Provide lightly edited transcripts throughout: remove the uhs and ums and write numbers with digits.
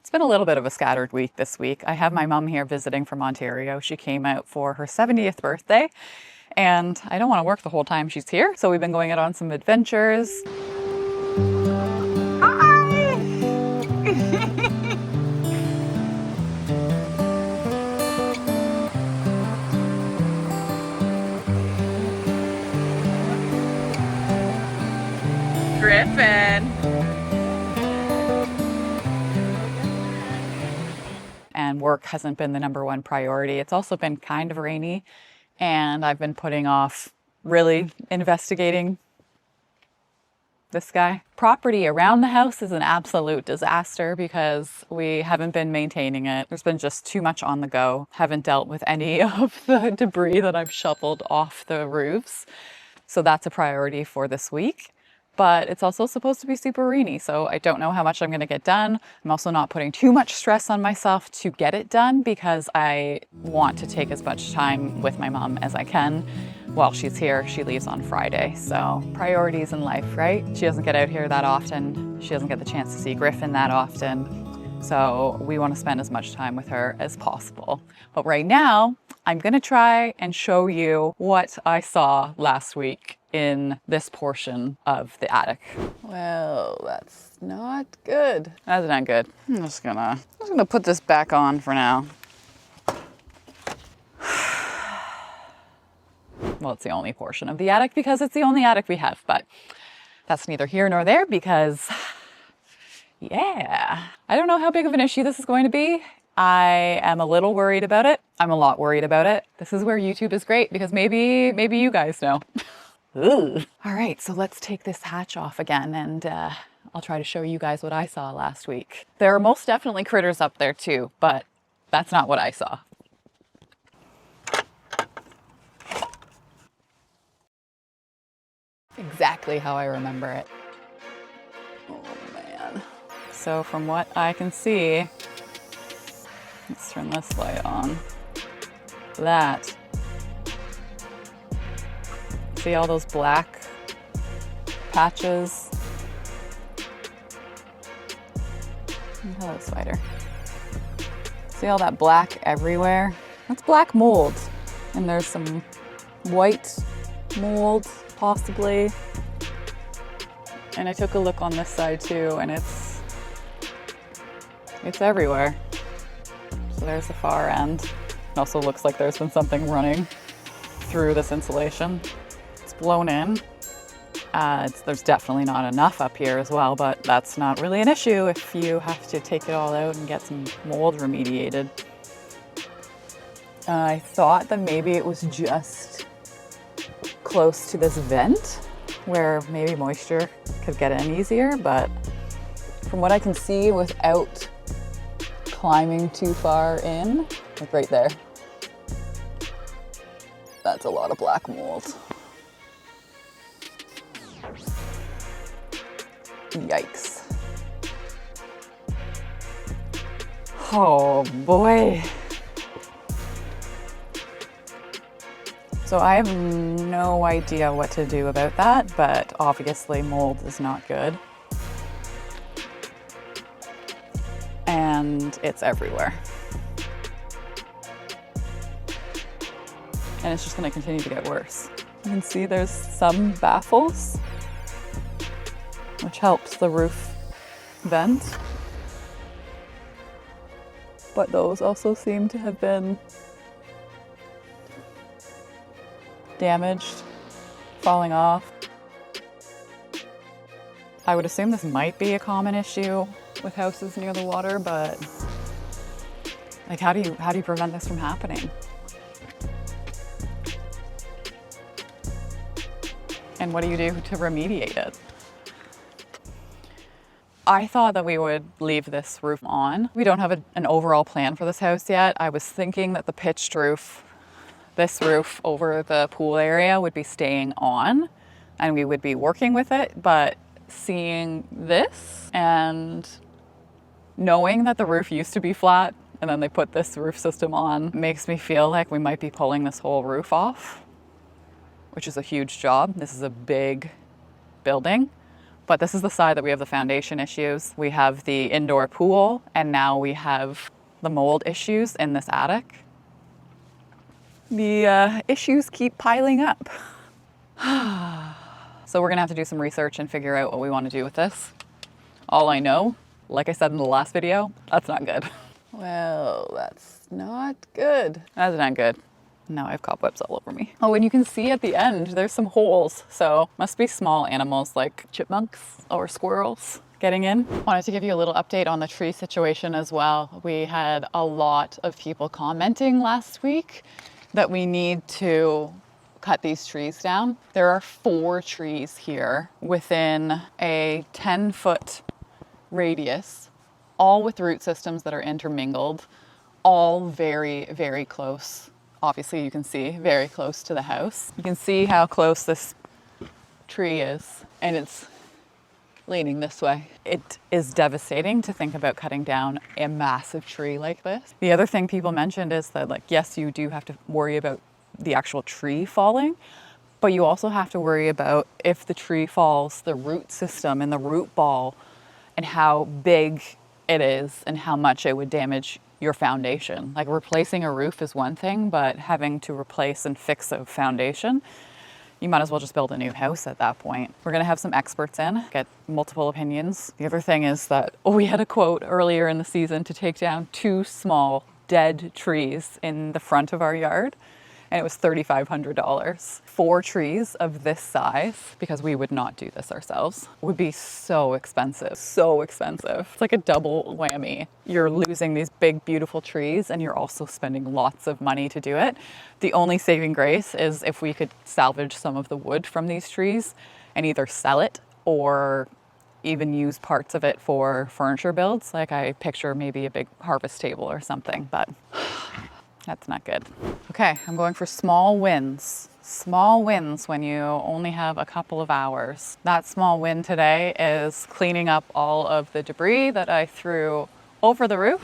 It's been a little bit of a scattered week this week. I have my mom here visiting from Ontario. She came out for her 70th birthday, and I don't want to work the whole time she's here, so we've been going out on some adventures. Hi! Griffin! And work hasn't been the number one priority. It's also been kind of rainy, and I've been putting off really investigating this guy. Property around the house is an absolute disaster because we haven't been maintaining it. There's been just too much on the go. Haven't dealt with any of the debris that I've shoveled off the roofs. So that's a priority for this week. But it's also supposed to be super rainy, so I don't know how much I'm going to get done. I'm also not putting too much stress on myself to get it done because I want to take as much time with my mom as I can while she's here. She leaves on Friday, so priorities in life, right? She doesn't get out here that often. She doesn't get the chance to see Griffin that often. So we want to spend as much time with her as possible. But right now, I'm going to try and show you what I saw last week in this portion of the attic. Well, that's not good. That's not good. I'm just gonna put this back on for now. Well, it's the only portion of the attic because it's the only attic we have, but that's neither here nor there because, yeah. I don't know how big of an issue this is going to be. I am a little worried about it. I'm a lot worried about it. This is where YouTube is great because maybe you guys know. Ugh. All right, so let's take this hatch off again and I'll try to show you guys what I saw last week. There are most definitely critters up there too, but that's not what I saw. Exactly how I remember it. Oh man. So from what I can see, let's turn this light on. See all those black patches? Hello, spider. See all that black everywhere? That's black mold. And there's some white mold, possibly. And I took a look on this side too, and it's everywhere. So there's the far end. It also looks like there's been something running through this insulation. Blown in. There's definitely not enough up here as well, but that's not really an issue if you have to take it all out and get some mold remediated. I thought that maybe it was just close to this vent where maybe moisture could get in easier, but from what I can see without climbing too far in, like right there, that's a lot of black mold. Yikes. Oh boy. So I have no idea what to do about that, but obviously mold is not good. And it's everywhere. And it's just going to continue to get worse. You can see there's some baffles, which helps the roof vent. But those also seem to have been damaged, falling off. I would assume this might be a common issue with houses near the water, but like how do you prevent this from happening? And what do you do to remediate it? I thought that we would leave this roof on. We don't have an overall plan for this house yet. I was thinking that the pitched roof, this roof over the pool area would be staying on and we would be working with it, but seeing this and knowing that the roof used to be flat and then they put this roof system on makes me feel like we might be pulling this whole roof off, which is a huge job. This is a big building. But this is the side that we have the foundation issues. We have the indoor pool, and now we have the mold issues in this attic. The issues keep piling up. So we're gonna have to do some research and figure out what we want to do with this. All I know, like I said in the last video, that's not good. Well, that's not good. That's not good. Now I have cobwebs all over me. Oh, and you can see at the end, there's some holes. So must be small animals like chipmunks or squirrels getting in. Wanted to give you a little update on the tree situation as well. We had a lot of people commenting last week that we need to cut these trees down. There are 4 trees here within a 10-foot radius, all with root systems that are intermingled, all very, very close. Obviously, you can see very close to the house. You can see how close this tree is, and it's leaning this way. It is devastating to think about cutting down a massive tree like this. The other thing people mentioned is that, like, yes, you do have to worry about the actual tree falling, but you also have to worry about if the tree falls, the root system and the root ball, and how big it is and how much it would damage your foundation. Like, replacing a roof is one thing, but having to replace and fix a foundation, you might as well just build a new house at that point. We're gonna have some experts in, get multiple opinions. The other thing is that we had a quote earlier in the season to take down 2 small dead trees in the front of our yard, and it was $3,500. 4 trees of this size, because we would not do this ourselves, would be so expensive, so expensive. It's like a double whammy. You're losing these big, beautiful trees, and you're also spending lots of money to do it. The only saving grace is if we could salvage some of the wood from these trees and either sell it or even use parts of it for furniture builds. Like, I picture maybe a big harvest table or something, but that's not good. Okay, I'm going for small wins. Small wins when you only have a couple of hours. That small win today is cleaning up all of the debris that I threw over the roof.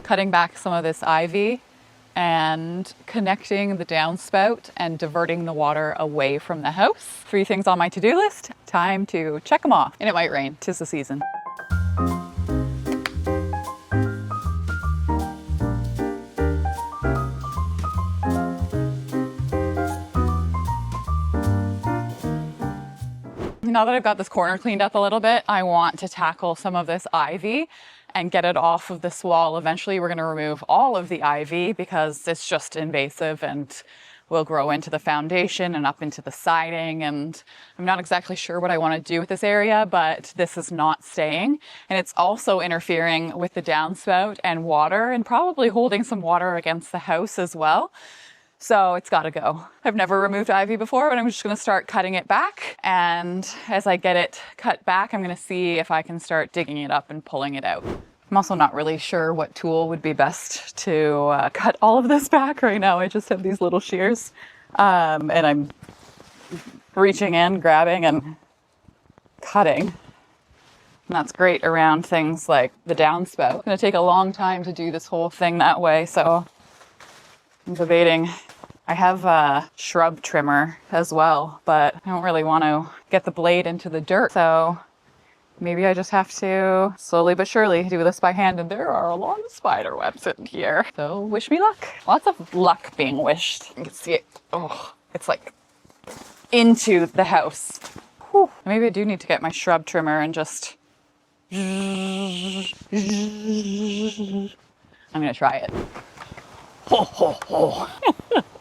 Cutting back some of this ivy and connecting the downspout and diverting the water away from the house. 3 things on my to-do list. Time to check them off. And it might rain. 'Tis the season. Now that I've got this corner cleaned up a little bit, I want to tackle some of this ivy and get it off of this wall. Eventually, we're going to remove all of the ivy because it's just invasive and will grow into the foundation and up into the siding. And I'm not exactly sure what I want to do with this area, but this is not staying. And it's also interfering with the downspout and water, and probably holding some water against the house as well. So it's got to go. I've never removed ivy before, but I'm just going to start cutting it back. And as I get it cut back, I'm going to see if I can start digging it up and pulling it out. I'm also not really sure what tool would be best to cut all of this back right now. I just have these little shears, and I'm reaching in, grabbing, and cutting. And that's great around things like the downspout. It's going to take a long time to do this whole thing that way, so I'm debating. I have a shrub trimmer as well, but I don't really want to get the blade into the dirt, so maybe I just have to slowly but surely do this by hand, and there are a lot of spider webs in here. So wish me luck. Lots of luck being wished. You can see it. Oh, it's like into the house. Whew. Maybe I do need to get my shrub trimmer and just... I'm gonna try it. Ho, ho, ho.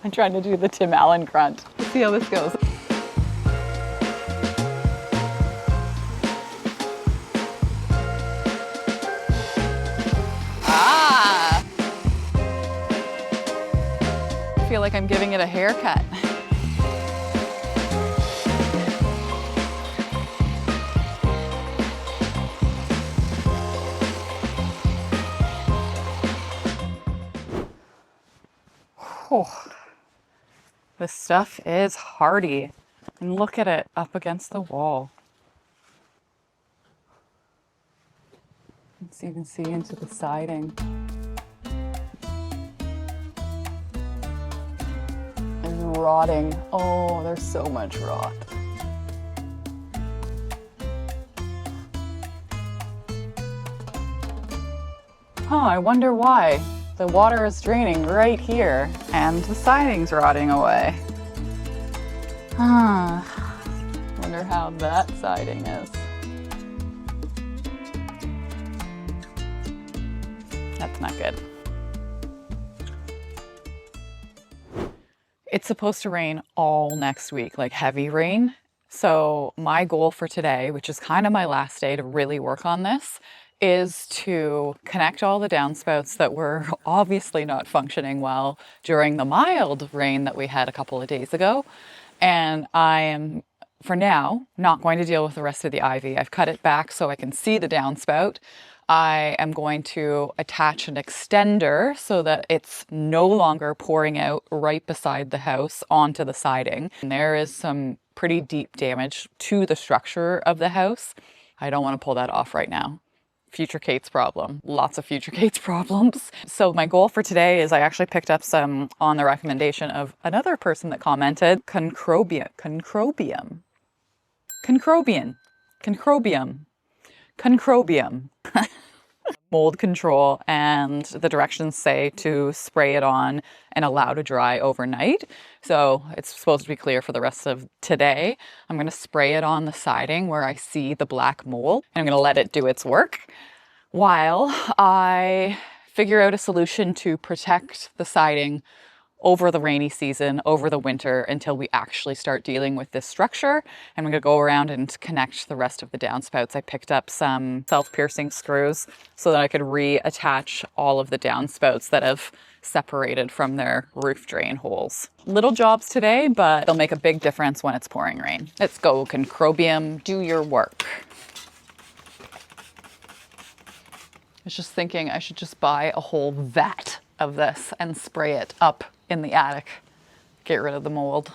I'm trying to do the Tim Allen grunt. Let's see how this goes. Ah! I feel like I'm giving it a haircut. Oh, this stuff is hardy. And look at it up against the wall. So you can see into the siding. rotting. Oh, there's so much rot. Huh, I wonder why. The water is draining right here and the siding's rotting away. Huh. Wonder how that siding is. That's not good. It's supposed to rain all next week, like heavy rain. So my goal for today, which is kind of my last day to really work on this, is to connect all the downspouts that were obviously not functioning well during the mild rain that we had a couple of days ago. And I am, for now, not going to deal with the rest of the ivy. I've cut it back so I can see the downspout. I am going to attach an extender so that it's no longer pouring out right beside the house onto the siding. And there is some pretty deep damage to the structure of the house. I don't want to pull that off right now. Future Kate's problem. Lots of future Kate's problems. So my goal for today is I actually picked up some on the recommendation of another person that commented, Concrobium. Mold control, and the directions say to spray it on and allow to dry overnight. So it's supposed to be clear for the rest of today. I'm going to spray it on the siding where I see the black mold, and I'm going to let it do its work while I figure out a solution to protect the siding over the rainy season, over the winter, until we actually start dealing with this structure. I'm going to go around and connect the rest of the downspouts. I picked up some self-piercing screws so that I could reattach all of the downspouts that have separated from their roof drain holes. Little jobs today, but they'll make a big difference when it's pouring rain. Let's go, Concrobium, do your work. I was just thinking I should just buy a whole vat of this and spray it up in the attic. Get rid of the mold.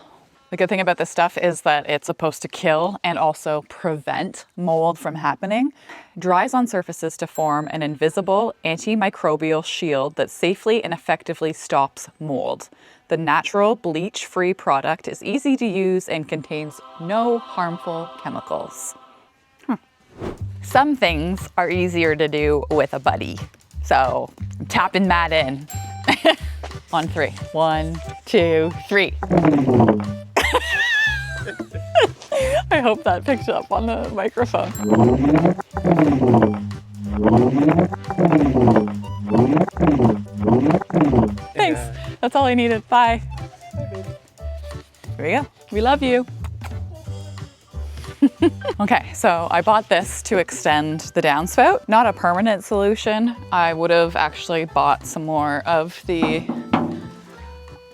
The good thing about this stuff is that it's supposed to kill and also prevent mold from happening. Dries on surfaces to form an invisible antimicrobial shield that safely and effectively stops mold. The natural bleach-free product is easy to use and contains no harmful chemicals. Some things are easier to do with a buddy. So I'm tapping that in. On 3. 1, 2, 3. I hope that picked up on the microphone. Thanks. That's all I needed. Bye. Here we go. We love you. Okay, so I bought this to extend the downspout. Not a permanent solution. I would have actually bought some more of the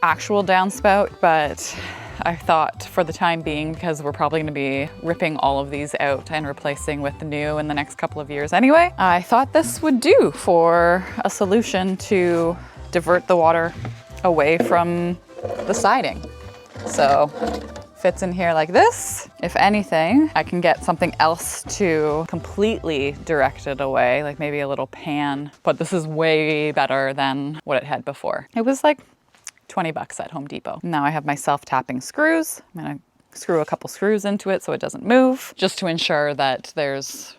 actual downspout, but I thought for the time being, because we're probably going to be ripping all of these out and replacing with the new in the next couple of years anyway, I thought this would do for a solution to divert the water away from the siding. So fits in here like this. If anything, I can get something else to completely direct it away, like maybe a little pan, but this is way better than what it had before. It was like 20 bucks at Home Depot. Now I have my self-tapping screws. I'm gonna screw a couple screws into it so it doesn't move, just to ensure that there's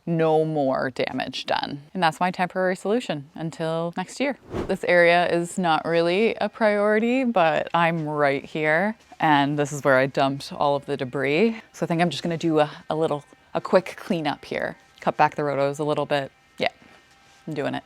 no more damage done. And that's my temporary solution until next year. This area is not really a priority, but I'm right here, and this is where I dumped all of the debris. So I think I'm just gonna do a quick cleanup here. Cut back the rotos a little bit. Yeah, I'm doing it.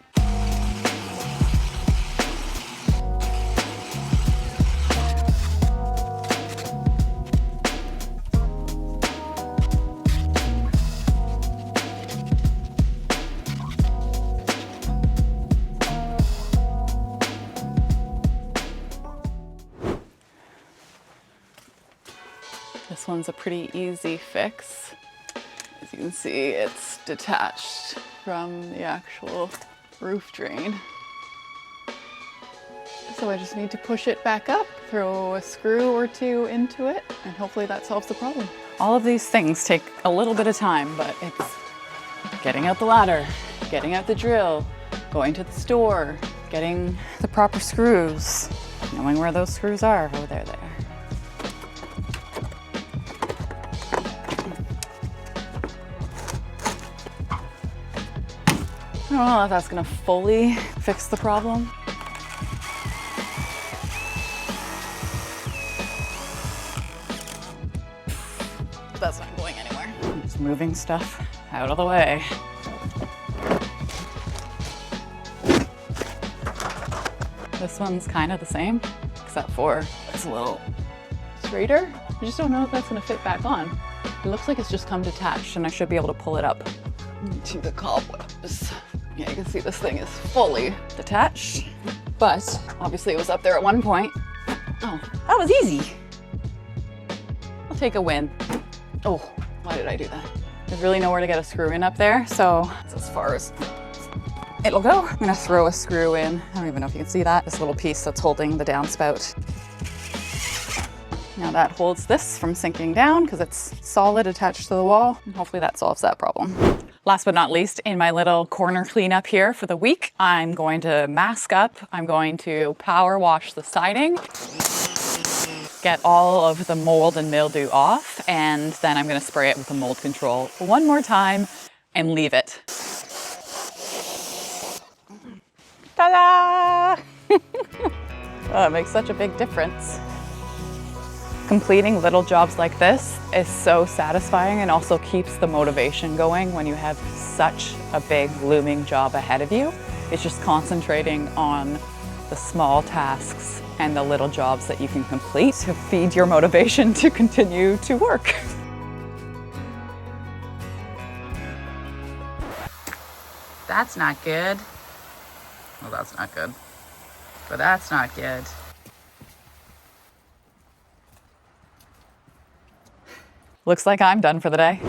This one's a pretty easy fix. As you can see, it's detached from the actual roof drain. So I just need to push it back up, throw a screw or two into it, and hopefully that solves the problem. All of these things take a little bit of time, but it's getting out the ladder, getting out the drill, going to the store, getting the proper screws, knowing where those screws are. Oh, they're there. don't know if that's gonna fully fix the problem. That's not going anywhere. I'm just moving stuff out of the way. This one's kind of the same, except for it's a little straighter. I just don't know if that's gonna fit back on. It looks like it's just come detached and I should be able to pull it up into the cobwebs. Yeah, you can see this thing is fully detached, but obviously it was up there at one point. Oh, that was easy. I'll take a win. Oh, why did I do that? There's really nowhere to get a screw in up there, so that's as far as it'll go. I'm gonna throw a screw in. I don't even know if you can see that. This little piece that's holding the downspout. Now that holds this from sinking down because it's solid attached to the wall. And hopefully that solves that problem. Last but not least, in my little corner cleanup here for the week, I'm going to mask up. I'm going to power wash the siding, get all of the mold and mildew off, and then I'm gonna spray it with the mold control one more time and leave it. Ta-da! Oh, it makes such a big difference. Completing little jobs like this is so satisfying and also keeps the motivation going when you have such a big looming job ahead of you. It's just concentrating on the small tasks and the little jobs that you can complete to feed your motivation to continue to work. That's not good. Well, that's not good. But that's not good. Looks like I'm done for the day.